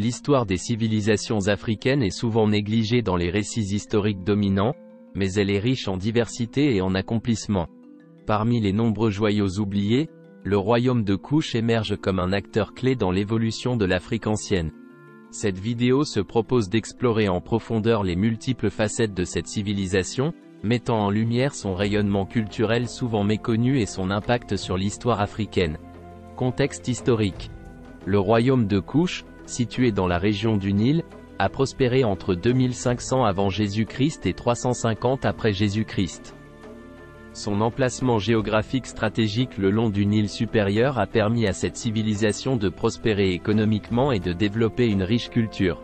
L'histoire des civilisations africaines est souvent négligée dans les récits historiques dominants, mais elle est riche en diversité et en accomplissements. Parmi les nombreux joyaux oubliés, le royaume de Kouch émerge comme un acteur clé dans l'évolution de l'Afrique ancienne. Cette vidéo se propose d'explorer en profondeur les multiples facettes de cette civilisation, mettant en lumière son rayonnement culturel souvent méconnu et son impact sur l'histoire africaine. Contexte historique. Le royaume de Kouch, situé dans la région du Nil, a prospéré entre 2500 avant Jésus-Christ et 350 après Jésus-Christ. Son emplacement géographique stratégique le long du Nil supérieur a permis à cette civilisation de prospérer économiquement et de développer une riche culture.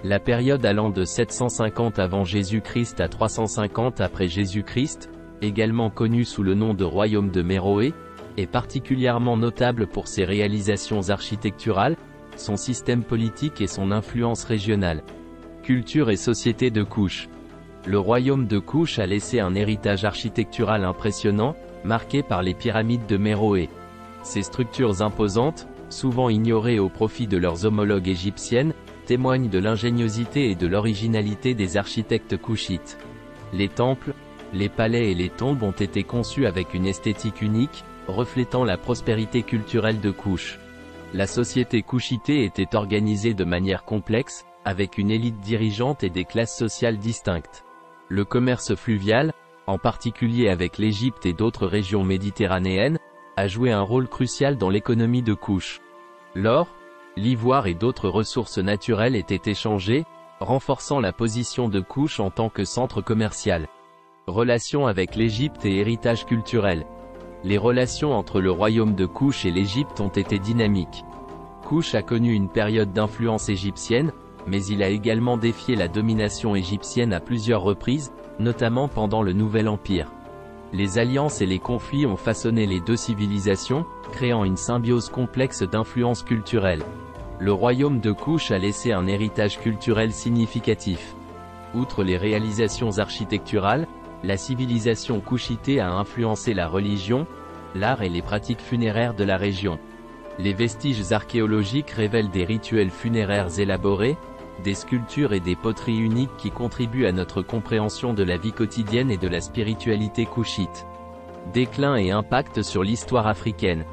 La période allant de 750 avant Jésus-Christ à 350 après Jésus-Christ, également connue sous le nom de royaume de Méroé, est particulièrement notable pour ses réalisations architecturales, son système politique et son influence régionale. Culture et société de Kouch. Le royaume de Kouch a laissé un héritage architectural impressionnant, marqué par les pyramides de Méroé. Ces structures imposantes, souvent ignorées au profit de leurs homologues égyptiennes, témoignent de l'ingéniosité et de l'originalité des architectes kouchites. Les temples, les palais et les tombes ont été conçus avec une esthétique unique, reflétant la prospérité culturelle de Kouch. La société kouchitée était organisée de manière complexe, avec une élite dirigeante et des classes sociales distinctes. Le commerce fluvial, en particulier avec l'Égypte et d'autres régions méditerranéennes, a joué un rôle crucial dans l'économie de Kouch. L'or, l'ivoire et d'autres ressources naturelles étaient échangées, renforçant la position de Kouch en tant que centre commercial. Relations avec l'Égypte et héritage culturel. Les relations entre le royaume de Kouch et l'Égypte ont été dynamiques. Kouch a connu une période d'influence égyptienne, mais il a également défié la domination égyptienne à plusieurs reprises, notamment pendant le Nouvel Empire. Les alliances et les conflits ont façonné les deux civilisations, créant une symbiose complexe d'influences culturelles. Le royaume de Kouch a laissé un héritage culturel significatif. Outre les réalisations architecturales, la civilisation kouchitée a influencé la religion, l'art et les pratiques funéraires de la région. Les vestiges archéologiques révèlent des rituels funéraires élaborés, des sculptures et des poteries uniques qui contribuent à notre compréhension de la vie quotidienne et de la spiritualité kouchite. Déclin et impact sur l'histoire africaine.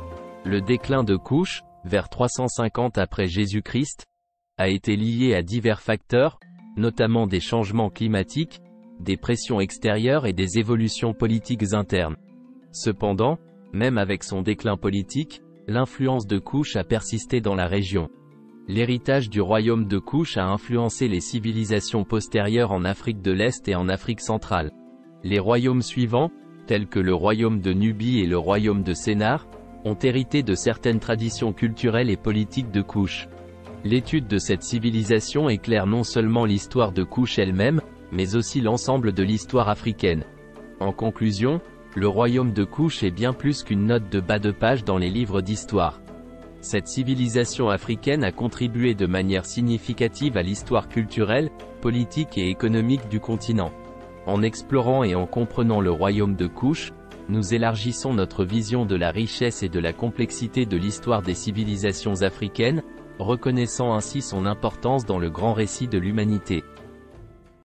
Le déclin de Kouch, vers 350 après Jésus-Christ, a été lié à divers facteurs, notamment des changements climatiques, des pressions extérieures et des évolutions politiques internes. Cependant, même avec son déclin politique, l'influence de Kouch a persisté dans la région. L'héritage du royaume de Kouch a influencé les civilisations postérieures en Afrique de l'Est et en Afrique centrale. Les royaumes suivants, tels que le royaume de Nubie et le royaume de Sénar, ont hérité de certaines traditions culturelles et politiques de Kouch. L'étude de cette civilisation éclaire non seulement l'histoire de Kouch elle-même, mais aussi l'ensemble de l'histoire africaine. En conclusion, le royaume de Kouch est bien plus qu'une note de bas de page dans les livres d'histoire. Cette civilisation africaine a contribué de manière significative à l'histoire culturelle, politique et économique du continent. En explorant et en comprenant le royaume de Kouch, nous élargissons notre vision de la richesse et de la complexité de l'histoire des civilisations africaines, reconnaissant ainsi son importance dans le grand récit de l'humanité.